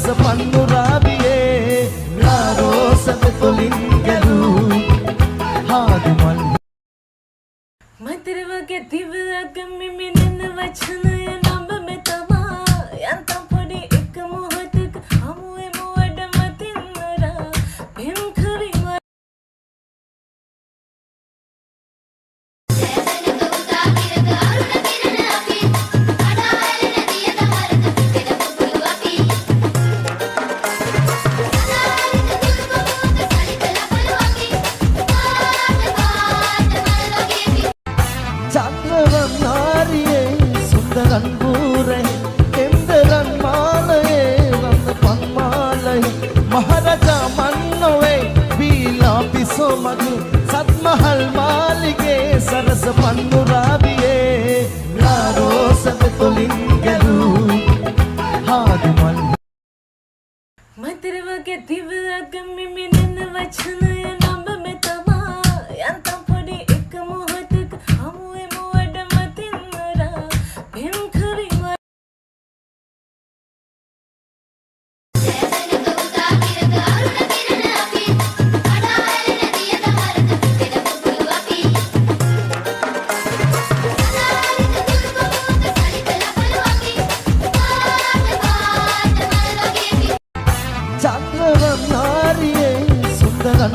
සරස පන්නුරාවියේ රාරෝසද තොලින් ගැලූ හාදු මල් මතර වගේ දිවක මිමිනෙන වචනය නඹ මෙතමා යන්තම් පොඩි එක මොහොතක හමුවෙමු වැඩමතින්නරා පෙම් කරිම महाराजा मन्नोवे बीला पिसो मधु सतमहल मालिगे सरस पन्नुराविये रारोसद तोलिन गेलू हादु मल මතර වගේ දිවක මිමිනෙන වචනය නඹ මෙතමා යන්තම් පොඩි එක මොහොතක හමුවෙමු වැඩමතින්නරා පෙම් කරිම चंद्रवनारिये सुंदरन